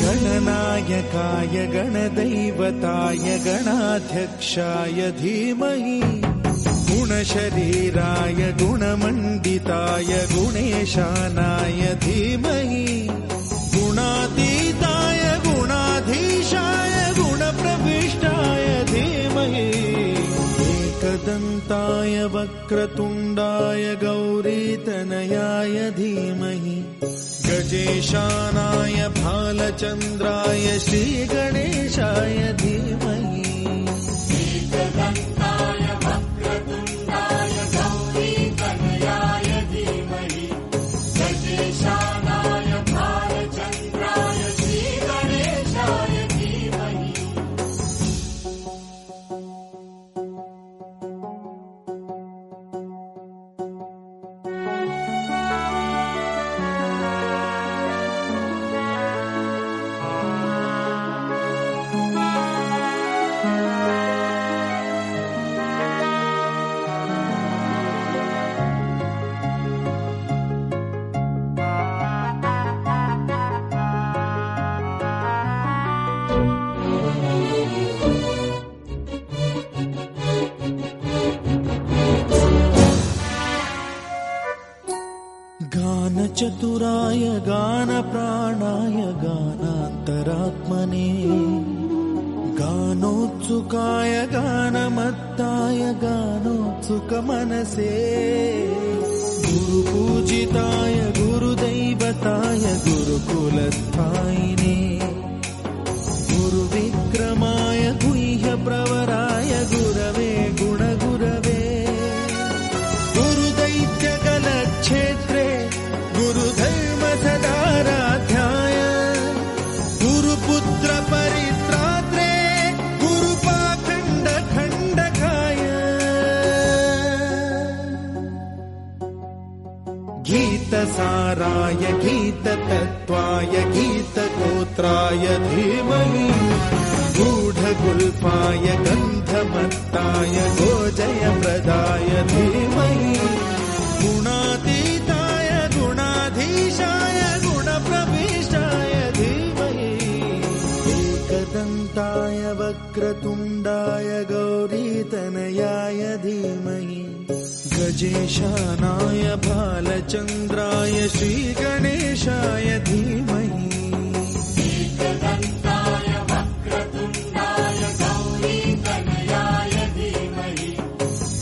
गणनायकाय गणदैवताय गणाध्यक्षाय धीमहि गुणशरीराय गुणमण्डिताय गुणेशानाय धीमहि गुणातीताय गुणाधीशाय गुणप्रविष्टाय धीमहि एकदन्ताय वक्रतुण्डाय गौरीतनयाय धीमहि गजेशानाय भालचन्द्राय श्रीगणेशाय धीमहि एकदन्ताय वक्रतुण्डाय गौरीतनयाय धीमहि गजेशानाय भालचन्द्राय श्रीगणेशाय धीमहि गानचतुराय गानप्राणाय गानान्तरात्मने गानोत्सुकाय गानमत्ताय गानोत्सुकमनसे गुरुपूजिताय गुरुदैवताय गुरुकुलस्थायिने गुरुविक्रमाय गुह्यप्रवराय गुरवे गुणगुरवे गुरुदैत्यकलक्षेत्रे गुरुधर्मसदाराध्याय गुरुपुत्र परित्रात्रे गुरुपाखण्डखण्डकाय गीतसाराय गीततत्त्वाय गीतगोत्राय धीमहि गूढगुल्फाय गन्धमत्ताय गोजयप्रदाय धीमहि गुणातीताय गुणाधीशाय गुणप्रविष्टाय धीमहि एकदन्ताय वक्रतुण्डाय गौरीतनयाय धीमहि गजेशानाय भालचन्द्राय श्रीगणेशाय धीमहि एकदन्ताय वक्रतुण्डाय गौरीतनयाय धीमहि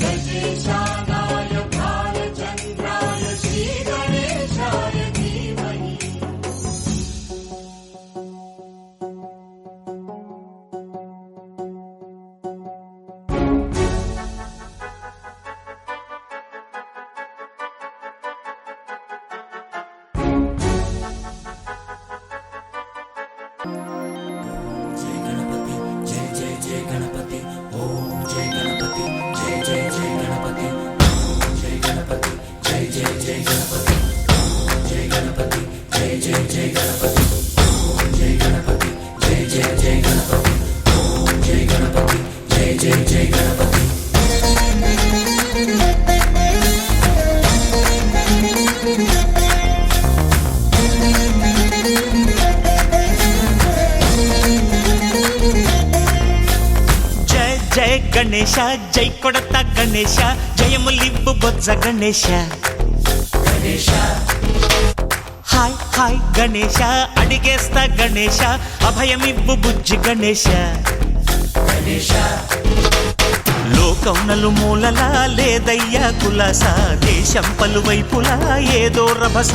गजेशानाय भालचन्द्राय श्रीगणेशाय धीमहि ಗಣೇಶ ಜೈ ಕೊಡತ ಗಣೇಶ ಜಯಮುಲಿಬ್ಬು ಬೊಜ್ಜ ಗಣೇಶ హాయ్ హాయ్ గణేశ అడిగేస్తా గణేశ అభయమివ్వు బుజ్జి గణేశ లోకం నలుమూలలా లేదయ్యా కులాస దేశం పలువైపులా ఏదో రభస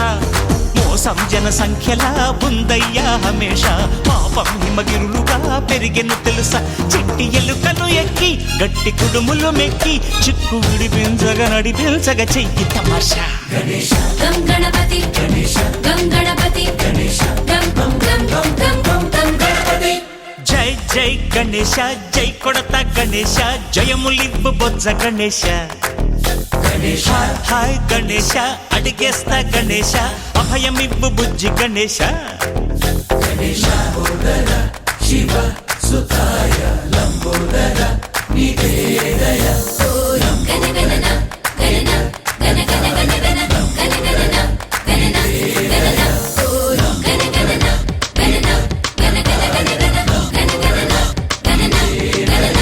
మోసం జన సంఖ్యలా ఉందయ్యా హమేష పాపం హిమగిరులుగా పెరిగెను తెలుసా చిట్టి ఎలుకను ఎక్కి గట్టి కుడుములు మెక్కి చిక్కు విడిపించగా నడిపించగా చెయ్యి తమాషా గం గణపతి గం గణపతి గం గం గం గం గం గం గం గణపతి జై జై గణేశ జై కొడత గణేశ జయములివ్వు బొజ్జ గణేశ హాయ్ హాయ్ గణేశ అడిగేస్తా గణేశ అభయమివ్వు బుజ్జి గణేశ శివ సుతాయ లంబోదర నివేదయ గణ గణన గణన గణ గణ గణ గణ గణ గణన గణన గణన గణ గణన గణన గణ గణ గణ గణ గణ గణన గణన గణన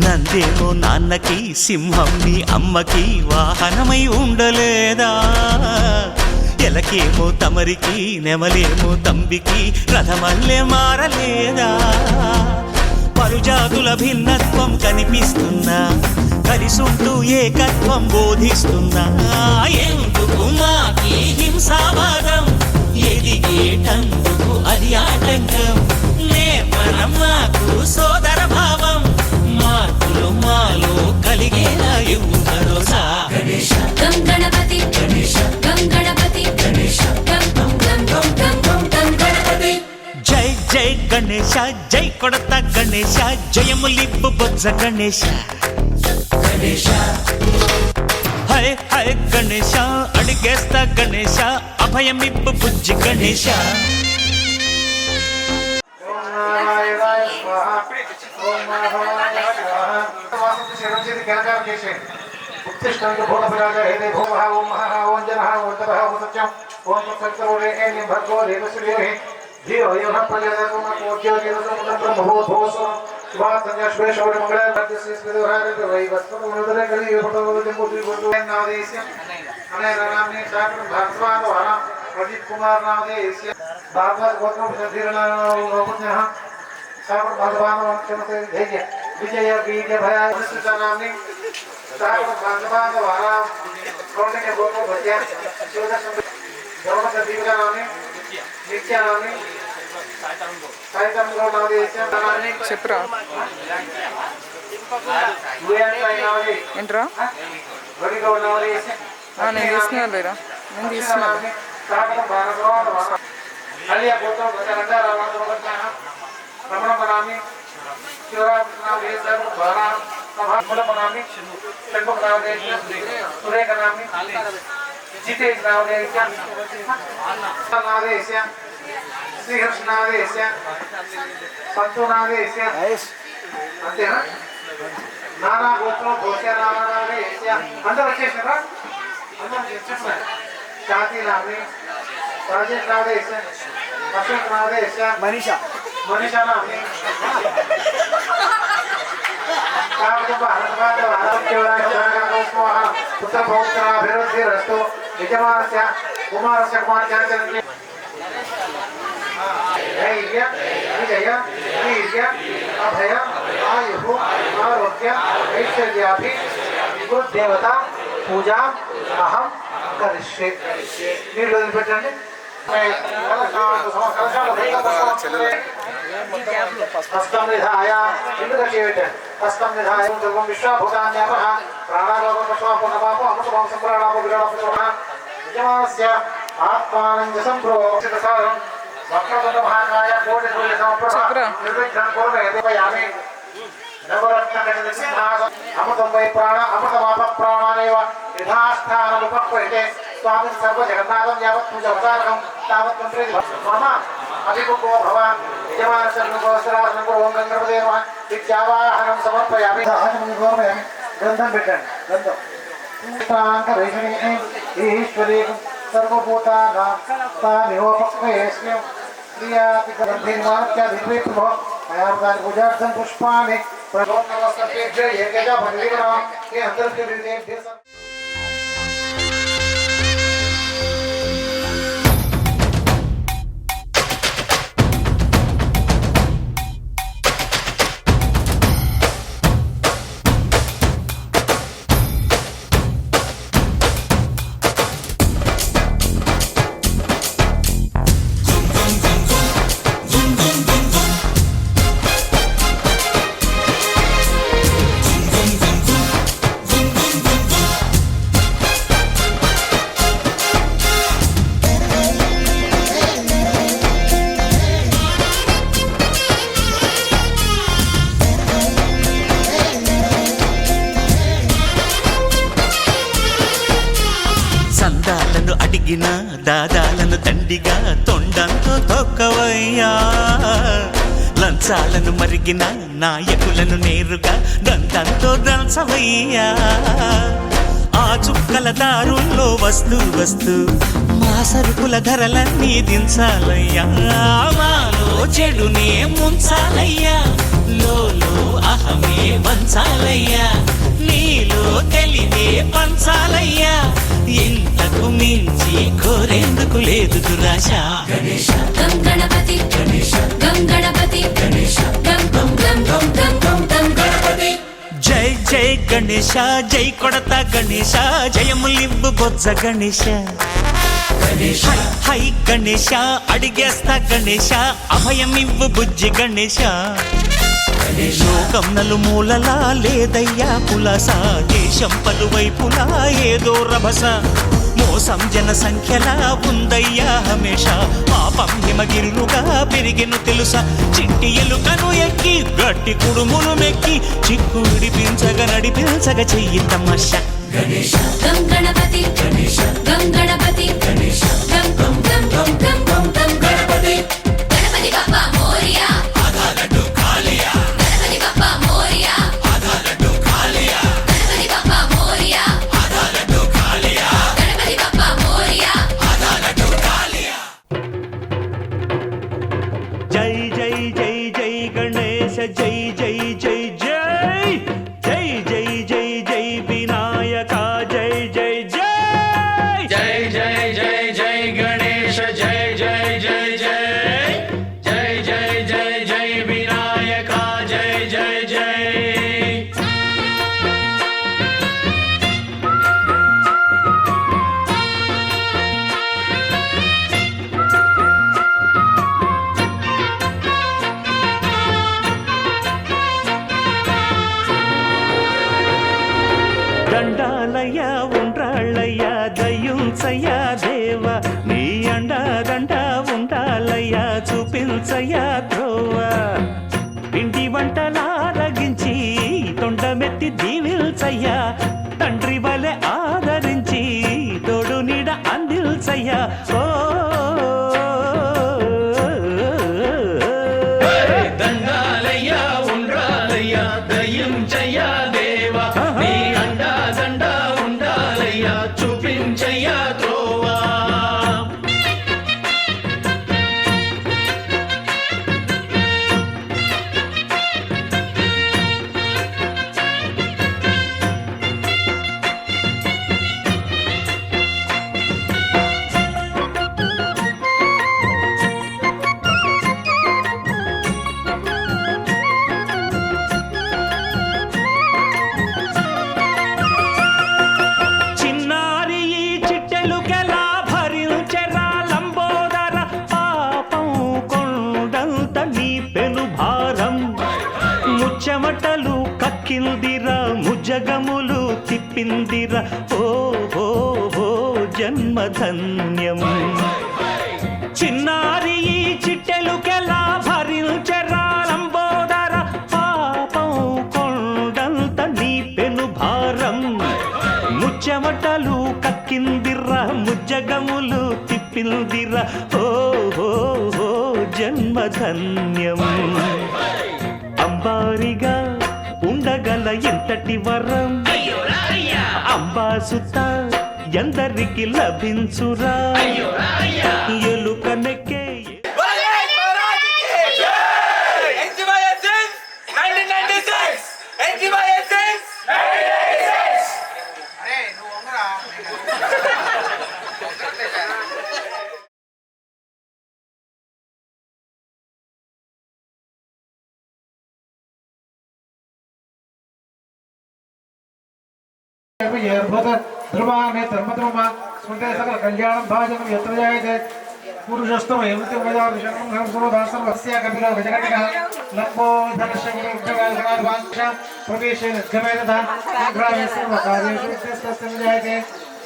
నందేమో నాన్నకి సింహం నీ అమ్మకి వాహనమై ఉండలేదా ఎలకేమో తమరికి నెమలేమో తంబికి రథమల్లే మారలేదా పలుజాతుల భిన్నత్వం కనిపిస్తున్నా కలిసుంటూ ఏకత్వం బోధిస్తున్నా ఎందుకు మాకి హింసావాదం ఎదిగేటందుకు అది ఆటంకం నేపరం మాకు సోదర భావం మార్పులు మాలో కలిగేలా ఇవ్వు భరోసా గం గణపతి గం గణపతి గం గం గం గం గం గం గం గణపతి జై జై గణేశ జై కొడత గణేశ జయములివ్వు బొజ్జ గణేశ హై హై గణేశ అడిగేస్తా గణేశ అభయమివ్వు బుజ్జి గణేశ उत्तिष्ठन्तु भूतपराजय हे भूमः ओं महः ओं जनः ओं तपः ओं सत्यं ओं तत्सवितुर्वरेण्यं एवं भर्गो देवस्य धीमहि धियो यो नः प्रचोदयात् ओं कोट्योगिरसमुद्रं ब्रह्मभूतभुवस्सुरं शिवासंज्ञाश्वेशवरमङ्गलम् वै कलियुगपटोजम्बुद्विपुटुनादेस्य अनेकनाम्नि शाकरं भास्वादवानां अजित कुमार नामदेस्य भागवत गोत्रं सधीरनामपुण्यः शाकर भागवानां क्षमते धैर्य विजय वीर्य भया नाम्नि शाकर भागवानां कौंडिन्य गोत्र भज्य शिवदर्शन गौरव दीपिका नाम्नि नित्य नाम्नि साइतम गौर नामदेस्य नाम्नि చెప్పరా ఏంట్రా నేను తీసుకున్నా లేరా నేను తీసుకున్నా శ్రీకృష్ణాదేశ్య సంతునాదేశ్య అంతేనా నానా గోత్రం భోజనాదేశ్య అందరూ వచ్చేసారా అందరూ వచ్చేస్తున్నారు శాంతి నామి రాజేష్ నాదేశ్య అశోక్ నాదేశ్య మనీషా నామి పుత్ర పౌత్రాభివృద్ధిరస్తు యజమానస్య కుమారస్య కుమార్తె ధైర్య విజయ వీర్య అభయ ఆయు ఆరోగ్య ఐశ్వర్యాభి దేవత పూజ అహం కరిష్యే నీళ్ళు వదిలిపెట్టండి హస్తం నిధాయ ఇందుకు చేయట హస్తం నిధాయ దుర్గం విశ్వభూతాన్యాప ప్రాణాలోక పశ్వాపూర్ణపాప అమృతభావ సంప్రాణాప విరాళ యజమానస్య ఆత్మానంద సంప్రోక్షితసారం వక్రతుండమహాకాయ కోటి సూర్య సమప్రభ నిర్విఘ్నం కుర్వయామి నవరత్నగణసింహాసనం అమృతం వై ప్రాణ అమృతమాప ప్రాణానేవ యథాస్థానముపక్వయతే स्वामी सर्व जगन्नाथं यावत् पूजवतारकं तावत् मंत्रे मम अभिमुखो भव यजमान सर्वको सरासनको ओम गंगणपते नमः विद्यावाहनं समर्पयामि आचमनं समर्पयामि ग्रंथं పెట్టండి ग्रंथं पुष्टांक भैषणे ईश्वरे सर्वभूतानां तामिहोपक्वयेस्मिं क्रियाति ग्रन्थिर्मात्याधिपे प्रभो मयावतानि पूजार्थं पुष्पाणि प्रभो नमस्ते एकजा भगवीना ये अंतर्गत विदेश సందాలను అడిగిన దాదాలను దండిగా తొండంతో తొక్కవయ్యా లంచాలను మరిగిన నాయకులను నేరుగా దంతంతో దంచవయ్యా ఆ చుక్కల దారుల్లో వస్తూ వస్తూ మా సరుకుల ధరలన్నీ దించాలయ్యా మాలో చెడునే ముంచాలయ్యా లోలో అహమే వంచాలయ్యా నీలో తెలివే పంచాలయ్యా ఇంతకు మించి కోరేందుకు లేదు దురాశ గం గణపతి గం గణపతి గం గం గం గం గం గం గం గణపతి జై జై గణేశ జై కొడత గణేశ జయములివ్వు బొజ్జ గణేశ హై హై గణేశ అడిగేస్తా గణేశ అభయమివ్వు బుజ్జి గణేశ లోకం నలుమూలలా లేదయ్యా పులస దేశం పలువైపులా ఏదో రభస మోసం జన సంఖ్యలా ఉందయ్యా హమేష పాపం హిమగిరులుగా పెరిగెను తెలుసా చిట్టి ఎలుకను ఎక్కి గట్టి కుడుములు మెక్కి చిక్కు విడిపించగా నడిపించగ చెయ్యి తమాష గం గణపతి గం గణపతి గం గం గం గం గం గం గం గణపతి గణపతి బప్పా మోరియా ఆధాలడ్డు కాలియా గణపతి బప్పా మోరియా ఆధాలడ్డు కాలియా గణపతి బప్పా మోరియా ఆధాలడ్డు కాలియా గణపతి బప్పా మోరియా ఆధాలడ్డు కాలియా జై జై జై జై గణేశ జై జై జై జై జై జై జై జై వినాయక జై జై జై జై జై జై జై గణేశ జై జై జై జై జై జై జై జై వినాయక జై జై జై దండాలయ్యా ఉండ్రాళ్ళయ్యా దయ్యుంచయ్యా దేవ నీ అండదండ ఉండాలయ్యా చూపించయ్యా ధ్రువ పిండి వంటలారగించి తొండమెత్తి దీవిల్చయ్యా తండ్రి వలె ఆదరించి తోడు నీడ అందిల్చయ్యా ఓ దండాలయ్యా ఉండ్రాలయ్యా దయ్యం చెయ్యా దేవా నీ అండా దండ ఉండాలయ్యా చూపించయ్యా త్రోవా చిన్నారి ఈ చిట్టెలుకెలా భరించెరా లంబోదర పాపం కొండంత నీ పెను భారం ముచ్చమటలు కక్కిందిరా ముజగములు తిప్పిందిరా ఓ ఓ ఓ జన్మధన్యం చిన్నారి ఈ చిట్టెలుకెలా భరించెరా లంబోదర పాపం కొండంత నీ పెను భారం ముచ్చమటలు కక్కిందిరా దక్కిందిర ఓ జన్మధన్యం అంబారిగా ఉండగల ఎంతటి వరం అంబాసుత ఎందరికి లభించురా ఎలుకనెక్కే ध्रुवाने धर्मद्रुमा स्मृते सकल कल्याणं भाजनं यत्र जायते पुरुषस्तम एवं वदार्शनं सर्वदासं वस्य कपिलो गजकटिकः लम्बो धनशङ्करभाषा प्रवेशेन गमयतः ग्रामे सर्वकार्येषु तस्य जायते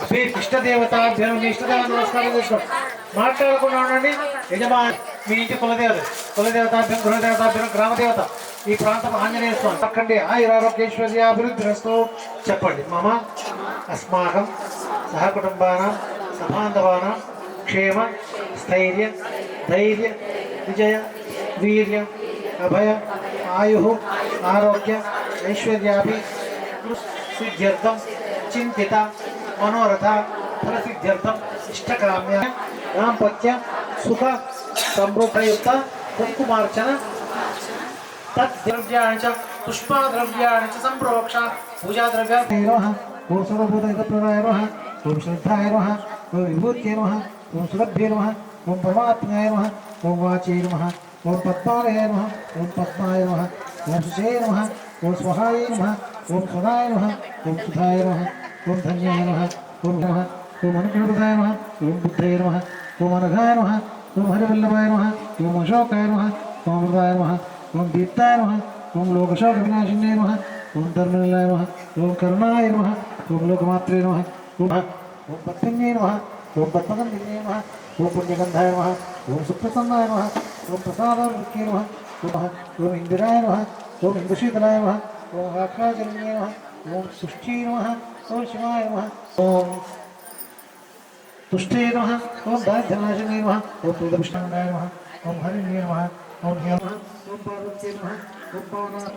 अभी इष्टदेवताभ्यः इष्टदेव नमस्कारं చేసుకోండి మాట్లాడకుండా ఉండండి యజమాని మీ ఇంటి కులదేవతాభ్యం గృహదేవతాభ్యం గ్రామదేవత ఈ ప్రాంతం ఆంజనేయ స్వామి పక్కండి ఆయురారోగ్యేశ్వర్యాభివృద్ధిరస్తు చెప్పండి మమ అస్మాకం సహకుటుంబానాం సబాంధవానాం క్షేమ స్థైర్య ధైర్య విజయ వీర్య అభయ ఆయు ఆరోగ్య ఐశ్వర్యాభి సిద్ధ్యర్థం చింతిత మనోరథ ఫలసిద్ధ్యర్థం ఇష్టకామ్య దాంపత్య సుఖ సమృద్ధయుక్త కుంకుమార్చన तद्द्रव्याणि च पुष्पद्रव्याणि च संप्रोक्ष पूजाद्रव्याणि नमः ओम सर्वभूतहितप्रदाय नमः ओम श्रद्धाय नमः ओम विभूत्यै नमः ओम सुरभ्ये नमः ओम परमात्मने नमः ओम वाचे नमः ओम पद्मालये नमः ओम पद्माय नमः ओम शुचे नमः ओम स्वाहाय नमः ओम सदाय नमः ओम सुधाय नमः ओम धन्याय नमः ओम अनुग्रहप्रदाय नमः ओम बुद्धये नमः ओम अनघाय नमः ओम हरिवल्लभाय नमः ओम अशोकाय नमः ओम अमृताय नमः ओम दीप्ताय नमः ओम लोकशोक विनाशिने नमः ओम धर्मनिलयाय नमः ओम करुणाय नमः ओम लोकमात्रे नमः ओम पद्मिन्ये नमः ओम पद्मगन्धिन्ये नमः ओम पुण्यगन्धाय नमः ओम सुप्रसन्नाय नमः ओम प्रसादावृत्ये नमः ओम इंदिराय नमः ओम इंदुशीतलाय नमः ओम राक्षाजन्ये नमः ओम सुष्ठे नमः ओम शिवाय नमः ओम तुष्टे नमः ओम दारिद्र्यनाशिने नमः ओम प्रीतपुष्टाय नमः ओम हरिण्ये नमः ओम नमः ओम पार्वत्ये नमः ओम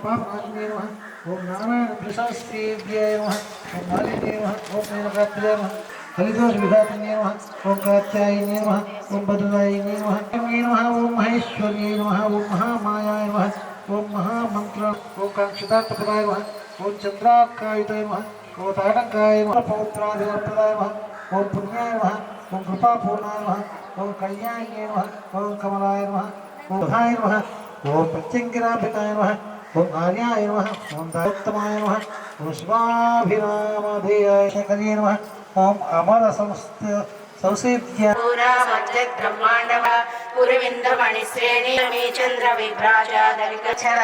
पापनाशिने नमः ओम नारायण प्रशास्त्रेभ्याय नमः ओम मालिन्ये नमः ओम मेनकात्र्याय नमः हरिदोष विधात्रिणे नमः ओम कात्यायिने नमः ओम भद्रदायिने नमः ओम महेश्वर्ये नमः ओम महामायाय नमः ओम महामंत्र ओम कांक्षितार्थप्रदाय नमः ओम चंद्रार्कायुताय नमः ओम ताटंकाय नमः पौत्रादिवरप्रदाय नमः ओम पुण्याय नमः ओम कृपापूर्णाय नमः ओम कल्याण्ये नमः ओम कमलाय नमः ओम धाय नमः ओम प्रत्यंगिराभिताय नमः ओम आर्याय नमः ओम दायोत्तमाय नमः ओम शिवाभिरामधेयाय शंकराय नमः ओम अमर संसेव्य ब्रह्मांडव पुरविंदमणि श्रेणी मे चंद्र विभ्राजादरिकछर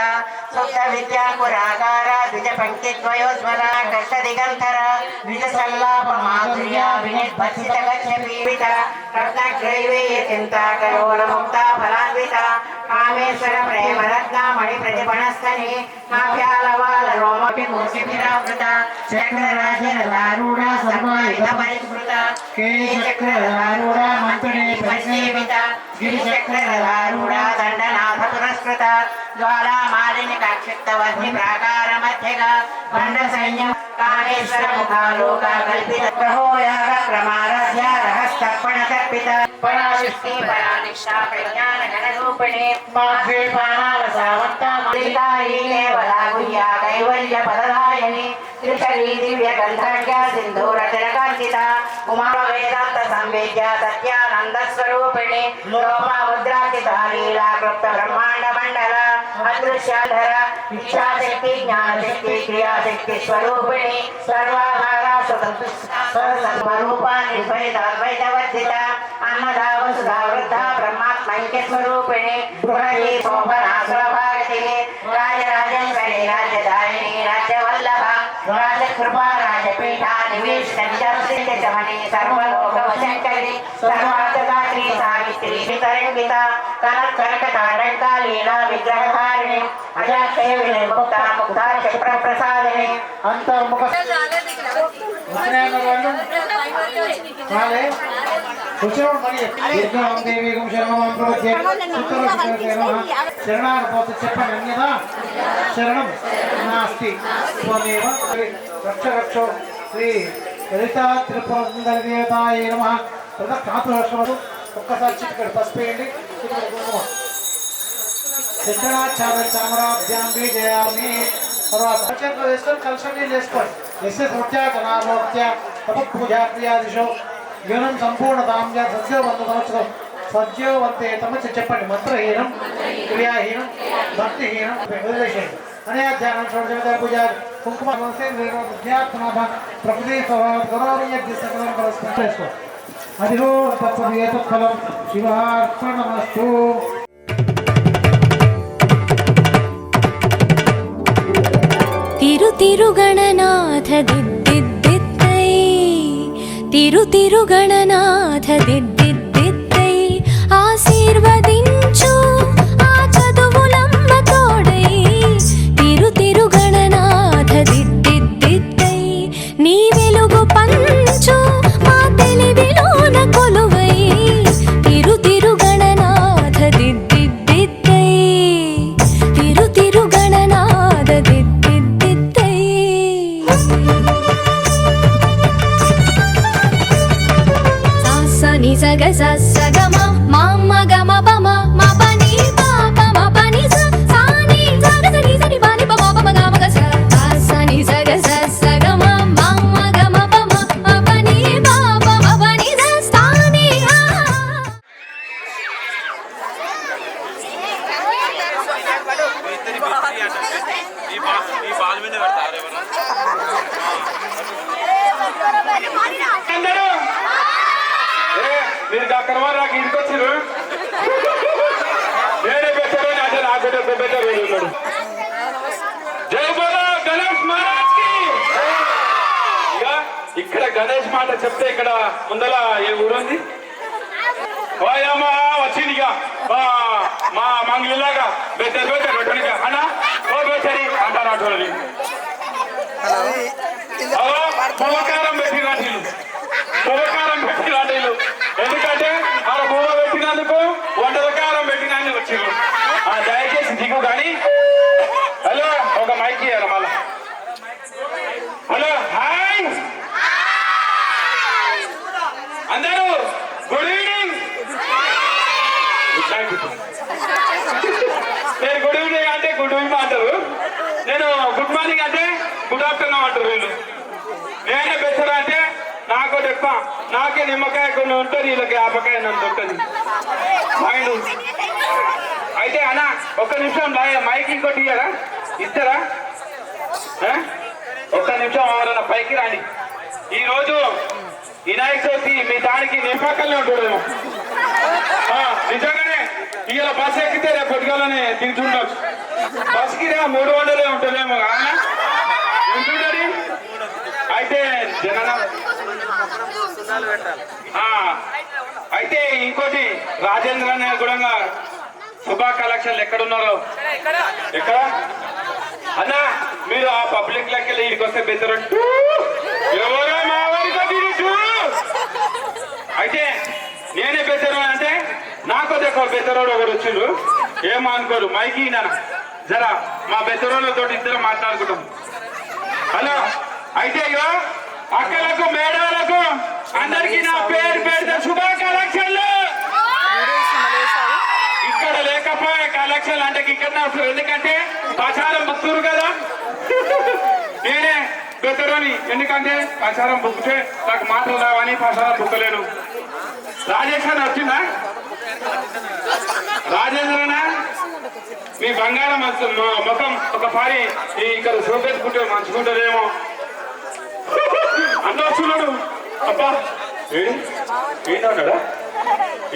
सुप्त विद्या पुरागार द्विज पंक्ति द्वयोज्वला कष्ट दिगंतर द्विज सल्लाप माधुर्या विनिर्भसित गच्छपीवित रत्नग्रैवे चिंता करोल मुक्ता फलान्विता कामेश्वर प्रेम रत्नामणि प्रतिपणस्तने काव्यालवाल रोमपि मूर्तिभिरावृता चक्रराजरूढा सर्वायुध परिस्मृता केशक्ररूढा मन्त्रिणे परिसेविता गिरिचक्ररूढा दण्डनाथ पुरस्कृता ज्वाला मालिनी काक्षिप्तवह्नि प्राकार मध्यगा खण्ड सैन्य कामेश्वर मुखालोका कल्पित प्रहोयाग क्रमाराध्या रहस्तर्पण कल्पित पराशक्ति परानिष्ठा प्रज्ञान गणरूपिणे माघे पाणावसावत्ता मालिकायै केवला गुह्या कैवल्य पददायिनी त्रिशरी दिव्य गन्धर्या सिन्धूर तिलकान्तिता उमा वेदान्त संवेद्या सत्यानंद स्वरूपिणी लोमा मुद्राकिता लीला कृप्त ब्रह्मांड मंडल अदृश्याधर इच्छाशक्ति ज्ञानशक्ति क्रियाशक्ति स्वरूपिणी सर्वाधारा स्वरूपा निर्भयद्वैतवर्जिता अन्नदा वसुधा वृद्धा ब्रह्मात्मैक्य स्वरूपिणी बृहदी शोभना सुरभारती राजराजेश्वरी राज्यदायिनी राज्यवल्लभा राजकृपा राजपीठा निवेशितमणि सर्वलोकवशङ्करी सर्वार्थदात्री सावित्री वितरङ्गिता कनकटाडङ्का लीला विग्रहधारिणी अजाक्षय विनिर्मुक्ता मुक्ता क्षिप्रप्रसादिनी अंतर्मुख వచ్చినప్పుడు మళ్ళీ దుర్గాం దేవి శరణం ప్రవృత్తి శరణాన్ని పోతే చెప్పండి అన్యదా శరణం నాస్తి స్వమేవ రక్ష రక్షో శ్రీ లలితా త్రిపుర దేవతాయ నమః కాపురక్షణకు ఒక్కసారి చిటికెడు పసుపు వేయండి చిటికెడు కుంకుమ శిక్షణాచార్య చామరాభ్యాం విజయామి తర్వాత అక్షంతో వేసుకొని కలశం నీళ్ళు వేసుకోండి ఎస్ఎ నృత్య కళామూర్త్య తపపూజా క్రియాదిశో యూనం సంపూర్ణతాం సద్యోవంత సంవత్సరం సద్యోవంతే తమచి చెప్పండి మంత్రహీనం క్రియాహీనం భక్తిహీనం వదిలేసేయండి అనే ధ్యానం షోడశ పూజ కుంకుమ విద్యాత్మనాభ ప్రకృతి స్వభావం చేసుకో అదిగో తత్ఫలం శివార్పణమస్తు. తిరుగణనాథ దిద్దిద్దిత్తై తిరుగణనాథ దిద్దిద్దిత్తై ఆశీర్వదించు ఆ చదువులమ్మ తోడై తిరుగణనాథ దిద్దిద్దిత్తై నీ వెలుగు పంచు మా తెలివిలోన కొలువై తిరుగణనాథ దిద్దిద్దిత్తై తిరుగణనాథ దిద్దిద్దిత్తై సాసని సగ సగమ మామ గమ పమ మా పని పాప మా పని సాని సగ సని సని పని పమ పమ గమ గ సాసని సగ సగమ మామ గమ పమ మా పని పాప మా పని సాని మీరు అక్కడ నాకు ఇంటికి వచ్చారు నేనే పెట్టారు అంటే నాకు పెట్టారు. జై బోలో గణేష్ మహారాజ్ కి. ఇక ఇక్కడ గణేష్ మాట చెప్తే ఇక్కడ ముందల ఏ ఊరుంది ఓయమ్మ వచ్చింది ఇక మా మంగళలాగా బెత్తరు పెట్టారు అన్న ఓ బెచ్చరి అంటారు అటువంటి పువ్వకారం పెట్టినట్లు పువ్వకారం పెట్టినట్లు ఎందుకంటే ఆ పువ్వ పెట్టినందుకు వంటలకారం పెట్టినందుకు వచ్చింది. దయచేసి దిగు కానీ హలో ఒక మైక్ ఇవ్వాలి మళ్ళా. హలో హాయ్ అందరూ గుడ్ ఈవినింగ్. నేను గుడ్ ఈవినింగ్ అంటే గుడ్ ఈవినింగ్ అంటారు, నేను గుడ్ మార్నింగ్ అంటే గుడ్ ఆఫ్టర్నూన్ అంటారు వీళ్ళు. నేనే బెచ్చరా అంటే నాకు ఎక్కువ నాకే నిమ్మకాయ కొన్ని ఉంటుంది, వీళ్ళకి ఆపకాయ నంత ఉంటుంది మైండ్. అయితే అన్న ఒక్క నిమిషం మైక్ ఇంకోటి ఇయ్యారా ఇస్తారా? ఒక్క నిమిషం ఎవరన్నా పైకి రాండి. ఈరోజు వినాయక చవితి మీ దానికి నింపకల్నే ఉంటుందేమో. నిజంగానే ఇవాళ బస్సు ఎక్కితే రేపు పొద్దుగాలనే దిగుతుండొచ్చు. బస్కి 300 ఉంటుందేమో ఉంటుందని. అయితే అయితే ఇంకోటి రాజేంద్ర అనే కూడా శుభా కలెక్షన్లు ఎక్కడున్నారో ఎక్కడ అన్నా మీరు ఆ పబ్లిక్ లెక్కలు వీడికి వస్తే బెత్తరట్టు ఎవరో మా వారితో తిరిగి. అయితే నేనే బెత్తరు అంటే నాకు దగ్గర బెత్తరోడు ఒకరు వచ్చిండ్రు, ఏమో అనుకోరు మైకి నాన్న జరా మా బెత్తరోళ్ళతో ఇద్దరు మాట్లాడుకుంటాం. హలో అయితే ఇగో అక్కలకు మేడాలకు అందరికి నా పేరు పెడితే శుభా కలెక్షన్లు. ఇక్కడ లేకపోయే కలెక్షన్ అంటే ఇక్కడ వస్తారు, ఎందుకంటే ప్రచారం బుక్కురు కదా. నేనే బెత్తరోని, ఎందుకంటే ప్రచారం బుక్కితే నాకు మాటలు రావని ప్రచారం బుక్కలేను. రాజేష్ అని వచ్చిందా? రాజేంద్రనా మీ బంగారం ముఖం ఒకసారి ఇక్కడ చూపెట్టుకుంటే మంచుకుంటారేమో అన్న వస్తున్నాడు. అబ్బా ఏంటో ఉన్నాడా?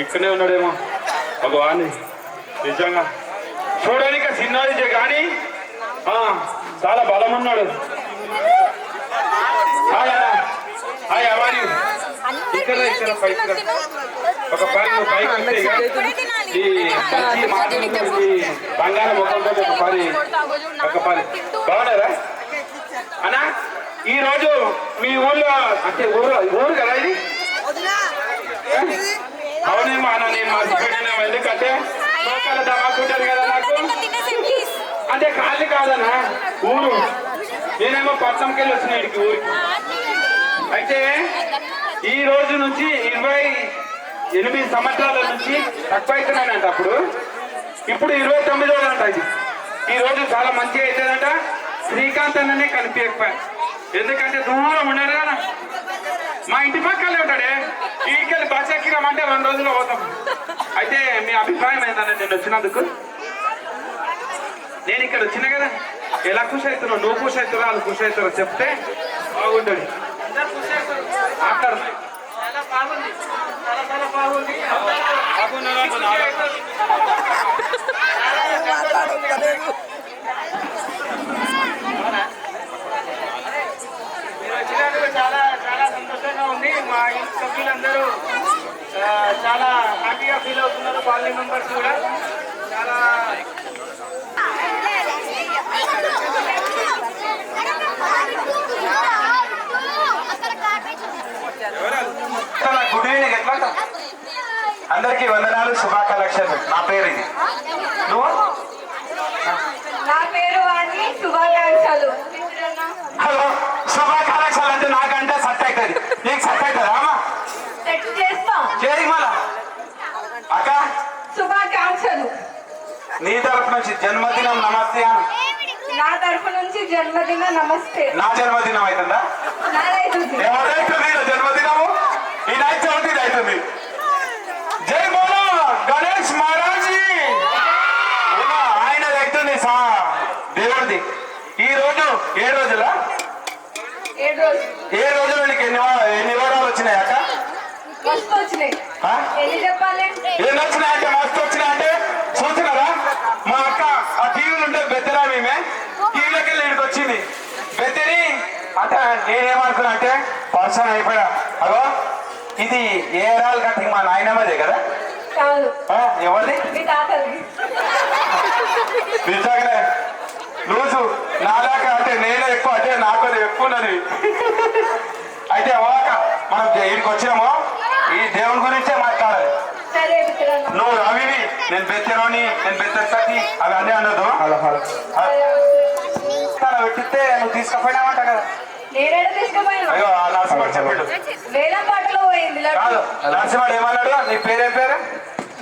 ఇక్కడే ఉన్నాడేమో భగవాన్ని. నిజంగా చూడడానికి చిన్నది కానీ చాలా బలం ఉన్నాడు. హాయ్ అవారి ఇక్కడ ఇక్కడ పైకి ఒక పైకి వస్తే ఈ మంచి మాటలు బంగారం ముఖంతో ఒక పని బాగున్నారా అన్నా? ఈ రోజు మీ ఊళ్ళో అంటే ఊరు కదా ఇది అవునేమో అన్న, నేను మర్చిపోయినానేమో. ఎందుకంటే లోకల్ దమాకుంటారు కదా నాకు. అంటే ఖాళీ కాదన్నా ఊరు, నేనేమో పట్నంకి వెళ్ళి వచ్చిన ఇక్కడికి ఊరికి. అయితే ఈ రోజు నుంచి 28 సంవత్సరాల నుంచి తక్కువ అవుతున్నానంట. అప్పుడు ఇప్పుడు 29 రోజులు అంట. ఇది ఈ రోజు చాలా మంచిగా అవుతుందంట. శ్రీకాంత్ అన్ననే కనిపించకపోయాను, ఎందుకంటే దూరం ఉన్నాడు కదా. మా ఇంటి పక్కనే ఉంటాడే. ఈడికెళ్ళి బస్ ఎక్కినామంటే 2 రోజుల్లో పోతాం. అయితే మీ అభిప్రాయం ఏంటంటే నేను వచ్చినందుకు? నేను ఇక్కడ వచ్చినా కదా, ఎలా ఖుషి అవుతున్నావు? నువ్వు ఖుషి అవుతారో వాళ్ళు ఖుషి అవుతారో చెప్తే బాగుంటుంది. మాట్లాడు. మీరు వచ్చినందుకు చాలా చాలా సంతోషంగా ఉంది. మా ఇంటి సభ్యులందరూ చాలా హ్యాపీగా ఫీల్ అవుతున్నారు. కాలనీ మెంబర్స్ కూడా చాలా గుడ్ ఈవినింగ్. ఎట్లా అందరికీ వందనాలు, శుభాకాంక్షలు. నా పేరు ఇది. నువ్వు? నా పేరు వాణి, శుభాకాంక్షలు. హలో, శుభాకాంక్షలు అంటే నాకంటే సెట్ అవుతుంది. నీకు సెట్ అవుతుందా అమ్మా? సెట్ చేస్తాం. చేరి మళ్ళా అక్క, శుభాకాంక్షలు. నీ తరపు నుంచి జన్మదినం నమస్తే అను. నా తరఫు నుంచి జన్మదిన నమస్తే. నా జన్మదినం అవుతుందా? నాదైతుంది. ఎవరైతుంది జన్మదినము? ఈ నైట్ చవితి అవుతుంది. జై బోలో గణేష్ మహారాజీ. ఆయనది అవుతుంది దేవుడిది. ఈ రోజు 7 రోజులా? 7 రోజులు. 7 రోజులు నీకు ఎన్ని వివరాలు వచ్చినాయి అక్క? మస్తు వచ్చినాయి. ఆ? ఎన్ని చెప్పాలి? ఎన్ని వచ్చినాయంటే మస్తు వచ్చినాయంటే చూస్తున్నారా? మా అక్క ఆ టీవీలు ఉంటే బెత్తరా, మేమే టీవీలోకి వెళ్ళి ఇక్కడికి వచ్చింది బెత్తరి అంటే నేనేమనుకున్నా అంటే పర్సన్ అయిపోయా. అగో ఇది ఏరాల్ కటింగ్ మా నాయనమ్మదే కదా? కాదు, ఎవరిది? మీ తాతది. నిజంగానే లూజు నాదాకా అంటే నేనే ఎక్కువ, అంటే నాకు అది ఎక్కువ ఉన్నది. అయితే ఓక మనం ఇక్కడికి వచ్చినామో ఈ దేవుని గురించే మాట్లాడాలి. సరే మిత్రన్న. నువ్వు అవి నేను బెత్తరోని, నేను బెత్తరి అవి అన్నీ అన్నదు. పెట్టిస్తే నువ్వు తీసుకుపోయినావంట కదా? నేనేడ తీసుకుపోయాను. అయ్యో ఆ నరసింహుడు చెప్పాడు. వేలం పాటలో పోయింది లడ్డు. కాదు, నరసింహుడు ఏమన్నాడు? నీ పేరేం పేరు?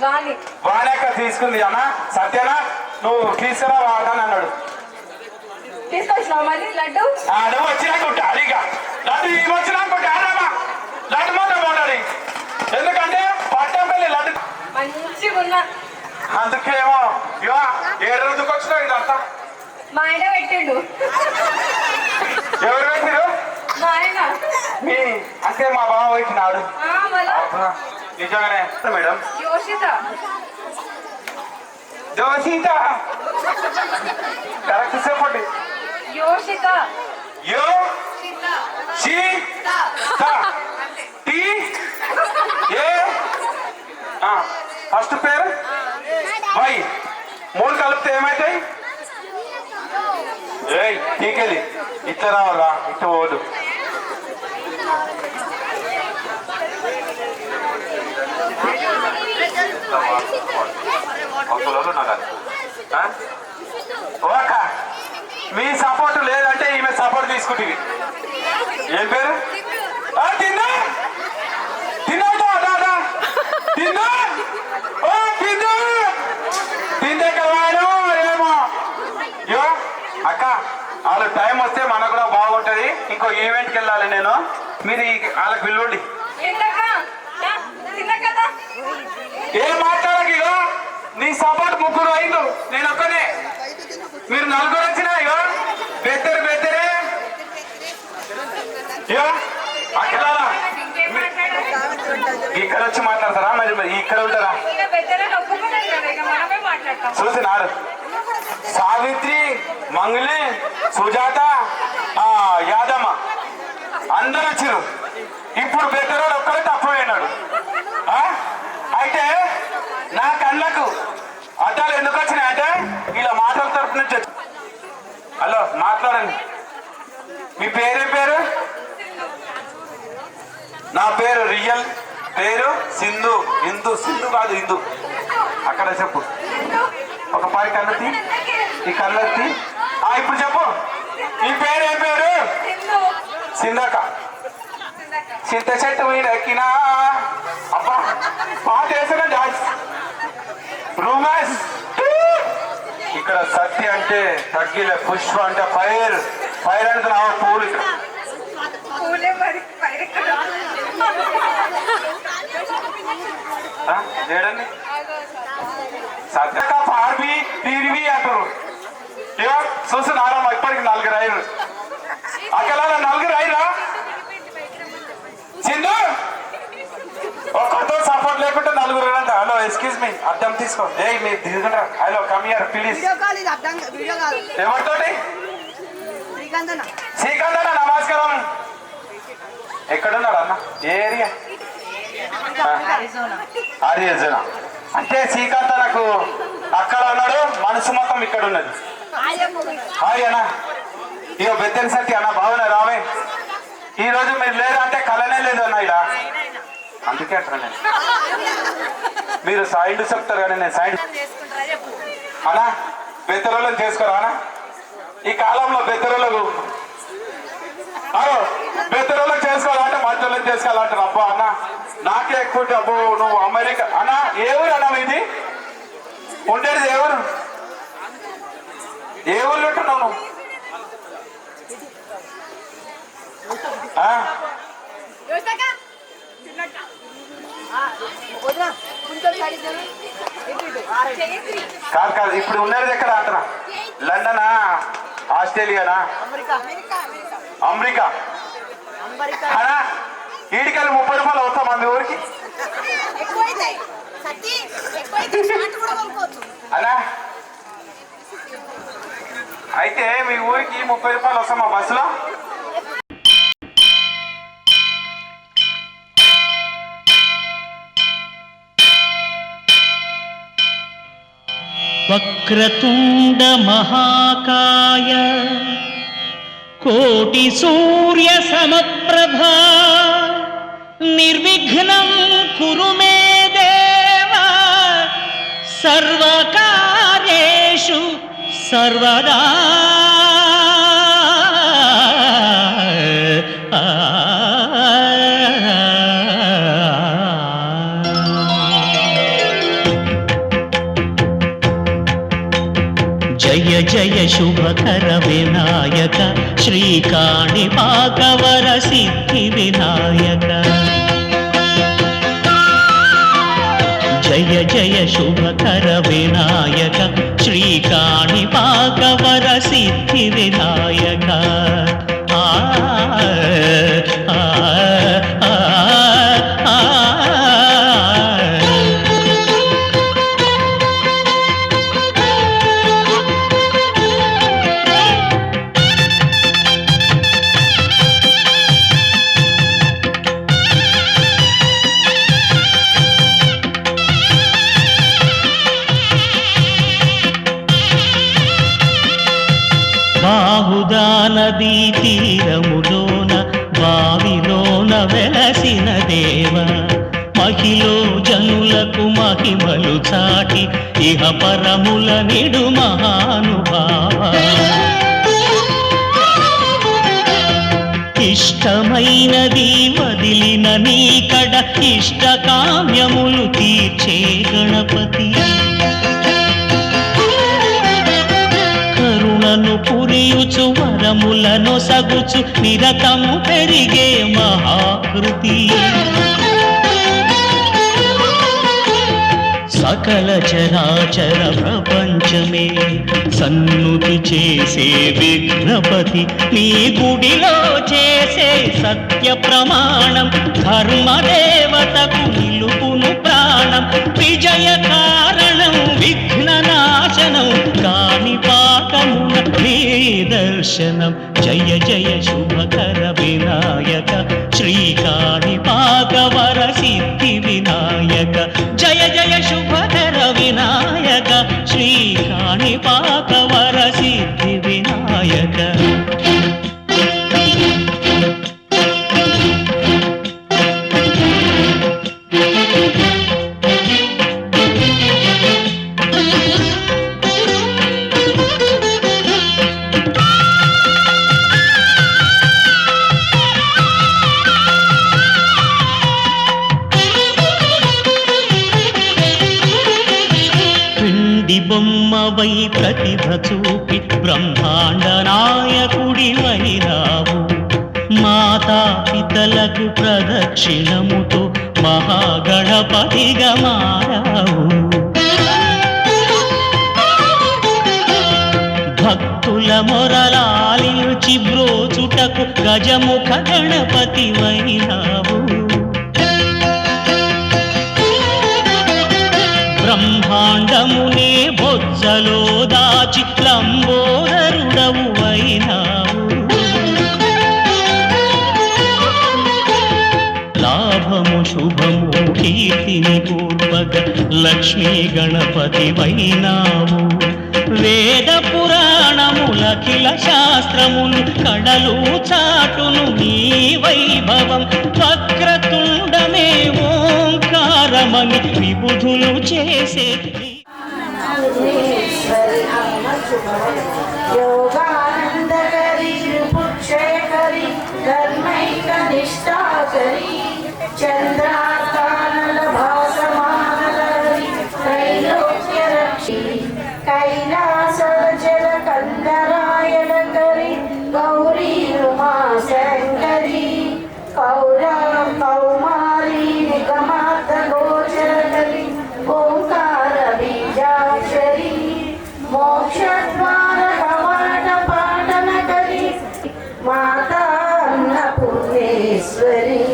వాణి. వానక్క తీసుకుంది అన్న. సత్యనా నువ్వు తీసుకురా వాడని అన్నాడు. తీసుకొచ్చినావు మరి లడ్డు? నువ్వు వచ్చినాక అడిగా లడ్డు ఇవి వచ్చినాక ఆడామా లడ్డు మొత్తం పోడాలి. ఎందుకంటే పట్టంపల్లి లడ్డు మంచిగా ఉన్నా. అందుకేమో ఇవా 7 రోజులకు వచ్చినావు ఇదంతా. మా ఆయన పెట్టిండు. ఎవరు పెట్టిరు? మా ఆయన. మీ అంటే మా బావ వచ్చినాడు. మళ్ళా నిజంగానే మేడం. యోషిత. దోషిత కరెక్ట్ చెప్పండి. యోషిత. యో షీ టీ ఏ ఫస్ట్ పేరు వై 3 కలిపితే ఏమైతాయి? ఏయ్ టీకెళ్ళి ఇట్లా రావాలా, ఇట్లా పోదు. ఓక మీ సపోర్ట్ లేదంటే ఈమె సపోర్ట్ తీసుకుంటుంది. ఏం పేరు? తిన్నా తిన్నా తిన్నా తిన్నా తిందే కలవాడు ఏమో. యో అక్క వాళ్ళ టైం వస్తే మనకు కూడా బాగుంటది. ఇంకో ఈవెంట్కి వెళ్ళాలి నేను. మీరు వాళ్ళకి పిలవండి. ఏం మాట్లాడక ఇగో నీ సపోర్ట్ 3 అయిండు, నేను ఒక్కనే. మీరు 4 వచ్చినా ఇగో బెత్తరే ఇగో అట్లా ఇక్కడ వచ్చి మాట్లాడతారా? మరి ఇక్కడ ఉంటారా? చూసినారు సావిత్రి, మంగళి, సుజాత, యాదమ్మ అందరూ వచ్చారు. ఇప్పుడు బెత్తరోడు ఒక్కడే తప్పపోయినాడు. అయితే నా కళ్ళకు అద్దాలు ఎందుకు వచ్చినాయి అంటే ఇలా మాటల తరపు నుంచి. హలో మాట్లాడండి. మీ పేరేం పేరు? నా పేరు రియల్ పేరు సింధు. హిందూ సింధు కాదు హిందూ. అక్కడ చెప్పు. ఒక పారి కళ్ళెత్తి, ఈ కళ్ళెత్తి. ఇప్పుడు చెప్పు, ఈ పేరు ఏం పేరు? సింధక. చింత చెట్టు మీద ఎక్కినా. అబ్బా పాట వేసిన డాన్స్ రూమస్. ఇక్కడ సత్తి అంటే తగ్గిలే, పుష్ప అంటే ఫైర్. ఫైర్ అంటే నా పూలు. ఇక్కడ లేడండి సత్యక పార్వి తీరివి అంటారు. చూస్తున్నారా ఇప్పటికి 4 రైలు. అక్కడ 4 రైలా సింధు. ఒక్కతో సపోర్ట్ లేకుంటే 4 అంట. హలో ఎక్స్క్యూజ్ మీ, అర్థం తీసుకో. ఏ మీరు దిగుతుంటారా? Hello come here please. ఎవరితోటి? శ్రీకాంత్ అన్న నమస్కారం. ఎక్కడున్నాడు అన్న? ఏ ఏరియా? ఆర్యజన. అంటే శ్రీకాంత్ నాకు అక్కడ ఉన్నాడు, మనసు మొత్తం ఇక్కడ ఉన్నది. హాయ్ అన్న. ఇక బెత్తెన్ సత్తి అన్న బాగున్నా రావే. ఈ రోజు మీరు లేరు అంటే కలనే లేదు అన్న ఇలా. అందుకే అంటారు నేను. మీరు సైడ్ చెప్తారు కానీ నేను సైడ్ అన్నా. బెత్తరోళ్ళని చేసుకోరా అన్న? ఈ కాలంలో బెత్తరోళ్ళకు బెత్తరోళ్ళకి చేసుకోవాలంటే మంచోళ్ళని చేసుకోవాలంటారు. అబ్బా అన్న నాకే ఎక్కువ. అబ్బో నువ్వు అమెరికా అన్న. ఏ ఊరు అన్న ఇది? ఉండేది ఏ ఊరు? ఏ ఊర్లో ఉంటున్నావు నువ్వు? కాదు కాదు, ఇప్పుడు ఉన్నది ఎక్కడ అంటున్నా? లండనా? ఆస్ట్రేలియానా? అమెరికా? అనా ఈడికెళ్ళి 30 రూపాయలు అవుతామా మీ ఊరికి? అనా అయితే మీ ఊరికి 30 రూపాయలు వస్తామా బస్సులో? వక్రతుండ మహాకాయ కోటి సూర్య సమప్రభా నిర్విఘ్నం కురు మే దేవ సర్వకార్యేషు సర్వదా. జయ జయ శుభకర వినాయక శ్రీకాణిపాకవర సిద్ధి వినాయక. జయ జయ శుభకర వినాయక శ్రీకాణిపాకవర సిద్ధి వినాయక. ఆ బాహుదా నదీ తీరములోన బావిలోన వెలసిన దేవ మహిలో జనులకు మహిమలు చాటి ఇహ పరముల నిడు మహానుభావ. ఇష్టమైనది వదిలిన నీకడ ఇష్ట కామ్యములు తీర్చే గణపతి. కరుణను పురియుచు వరములను సగుచు నిరతము పెరిగే మహాకృతి. సకల చరాచర ప్రపంచమే సన్నుతి చేసే విఘ్నపతి. నీ గుడిలో చేసే సత్య ప్రమాణం ధర్మదేవతకు నిలుపును ప్రాణం. విజయ కారణం విఘ్న నాశనం కాణిపాకమున నీ దర్శనం. జయ జయ శుభకర వినాయక శ్రీకాణిపాకవర సిద్ధి వినాయక. జయ జయ శుభకర వినాయక శ్రీకాణిపాకవర సిద్ధి వినాయక. బొమ్మవై ప్రతిభ చూపి బ్రహ్మాండ నాయకుడివైనావు. మాతా పితలకు ప్రదక్షిణముతో మహాగణపతిగా మారావు. భక్తుల మొరలాలించి బ్రోచుటకు గజముఖ గణపతివైనావు. బ్రహ్మాండమునే బొజ్జలో దాచి లంబోదరుడవు అయినావు. లాభము శుభము కీర్తిని పూర్వగ లక్ష్మీ గణపతివైనావు. వేద పురాణములఖిల శాస్త్రములు కడలు చాటును నీ వైభవం. వక్రతుండమే ఓంకారమని విబుధులు చేసే योगानंदकरी रिपुक्षयकरी धर्मैकनिष्ठाकरी चंद्रार्कानल भासमानलहरी त्रैलोक्यरक्षी कैलास जल कंदरायणकरी गौरी उमाशंकरी कौमारी निगमार्थ गोचरकरी ओंकार बीजाक्षरी मोक्षद्वार कवाट पाटन करी माता अन्नपूर्णेश्वरी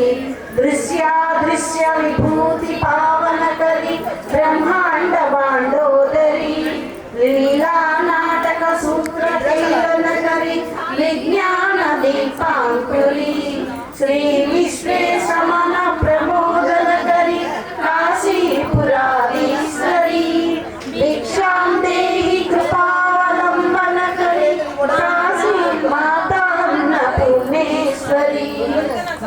दृश्यादृश्य विभूति पावन करी ब्रह्मांड बांडोदरी लीला नाटक सूत्र कैलन करी विज्ञान दीपांकुरी श्री विश्वेशमन प्रमोदन करी काशीपुराधीश्वरी भिक्षां देहि कृपावलंबन करी काशी माता अन्नपूर्णेश्वरी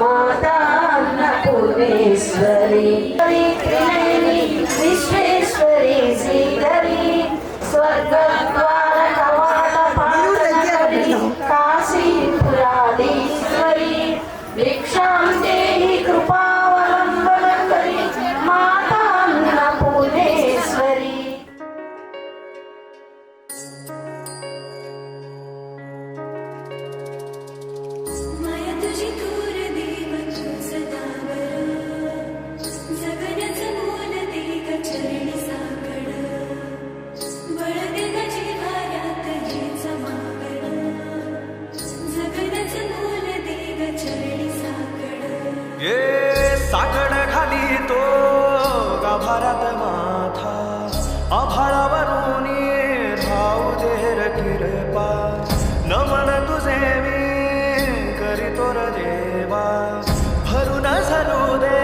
माता अन्नपूर्णेश्वरी त्रिनेत्री विश्वेश्वरी श्रीधरी स्वर्गद्वार कवाट पाटन करी काशीपुराधीश्वरी भिक्षां देहि कृपावलंबन करी माता अन्नपूर्णेश्वरी माया तुझी थोर देव तू सदा बर जगण्याचं मोल दे ग चरणी साकड बळ दे ग जिव्हाऱ्यात हेच मागण जगण्याचं मोल दे ग चरणी साकड ये साकड खाली तो गाभारात माथा आभाळावरून धावू दे र किरपा नमन तुझे मी करीतो र देवा भरून झरू दे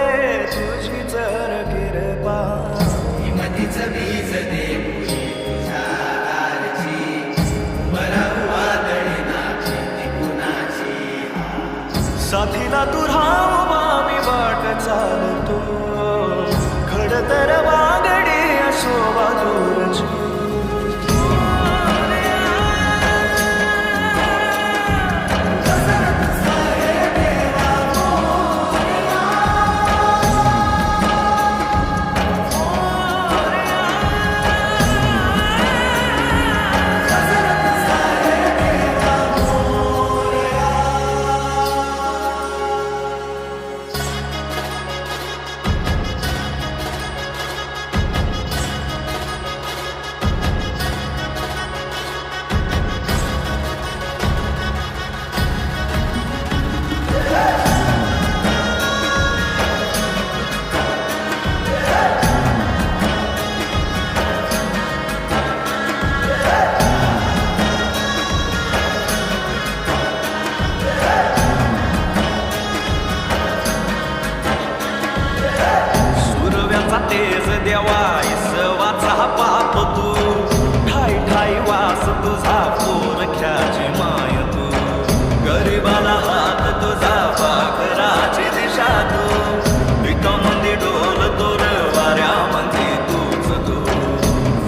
तुझी चर किरपा हिमतीच बीज दे तुझ्या दारची बराऊ वादळी नाची कुणाची साथीला तू राव मामी वाट चालतो खडतर वागडी असो बाजूरची तेज देवा इसवाचा पाप तू ठाई ठाई वास तुझा पोरख्याची माय तू गरीबाला हात तुझा पाखराची दिशा तू विकामध्ये डोल तोर वाऱ्या म्हणजे तूच तू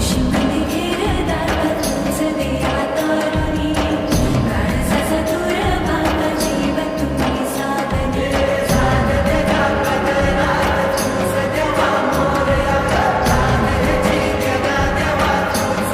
शिवने घेरदार तुझ देवा तारुणी काळजाचा दूर बांधा जीव तुम्ही साधने साधन गावत तुझ देवा मोरया कानरची जगा देवा तुझ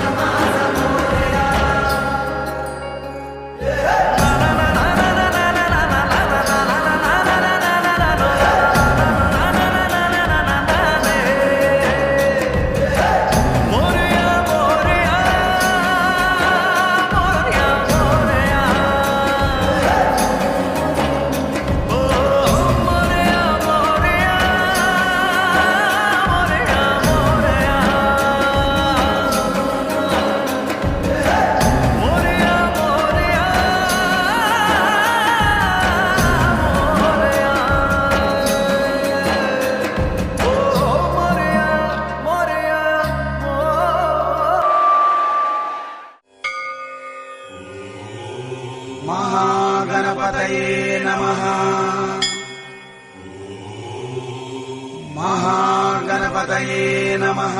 మహాగణపతయే నమః. మహాగణపతయే నమః.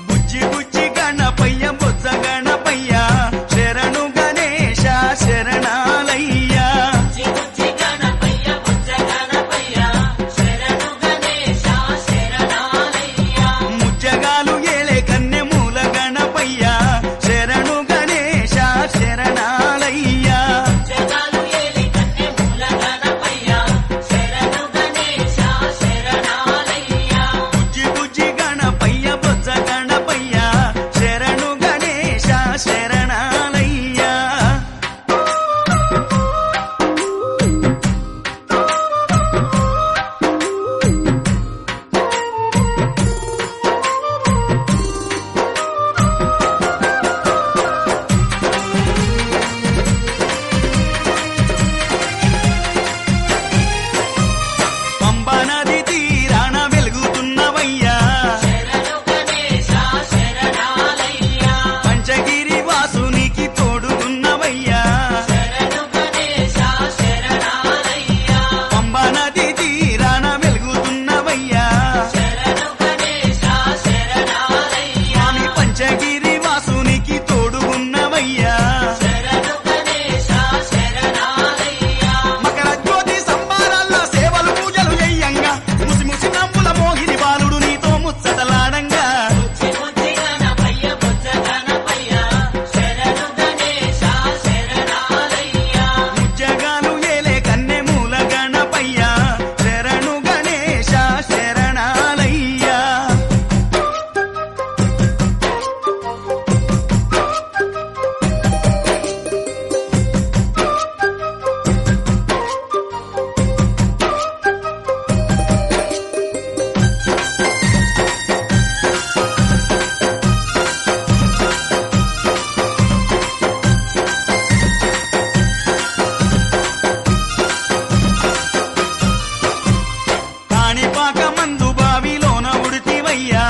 బుజ్జి బుజ్జి గణపయ్య బొజ్జ గణపయ్య శరణు గణేశ శరణాలయ్య. ముజ్జగాలు ఏలే కన్నె మూల గణపయ్య శరణు గణేశ శరణాలయ్య. బుజ్జి బుజ్జి గణపయ్య బొజ్జ గణపయ్య శరణు గణేశ శరణాలయ్య. పంబా నది తీరాన వెలుగుతున్నవయ్యా పంచగిరి వాసునికి తోడుగున్నవయ్యా. పంబా నది తీరాన వెలుగుతున్నవయ్యా స్వామి పంచగిరి వాసునికి తోడుగున్నవయ్యా. మకర జ్యోతి సంబారాల్లో సేవలు పూజలు చెయ్యంగా ముసి ముసి నవ్వుల మోహిని బాలుడు నీతో ముచ్చటలాడంగా. ముజ్జగాలు ఏలే కన్నె మూల గణపయ్య శరణు గణేశ శరణాలయ్య. కాణిపాక మందు బావిలోన ఉడితివయ్యా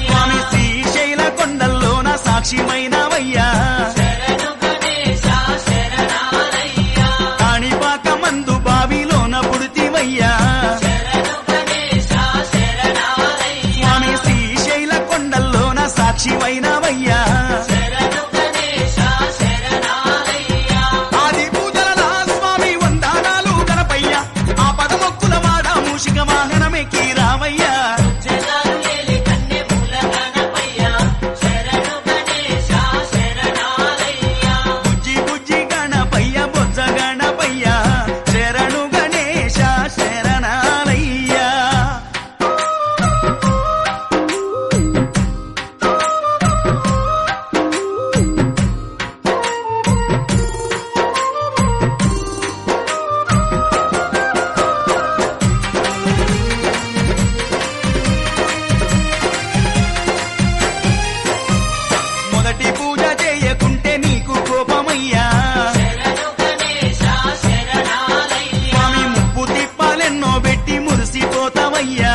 స్వామి శ్రీశైల కొండల్లోన సాక్షిమైనవయ్యా. కాణిపాక మందు బావిలోన పుడితివయ్యా స్వామి శ్రీశైల కొండల్లోన సాక్షిమైనవయ్యా. ఆది పూజల స్వామి వందనాలు గణపయ్య ఆ పదమొక్కుల వాడ మూషిక వాహనమెక్కి రావయ్యా. బుజ్జి బుజ్జి గణపయ్య బొజ్జ గణపయ్య శరణు గణేశ శరణాలయ్య. మొదటి పూజ చేయకుంటే నీకు కోపమయ్యా స్వామి ముప్పు తిప్పాలెన్నో పెట్టి మురిసిపోతావయ్యా.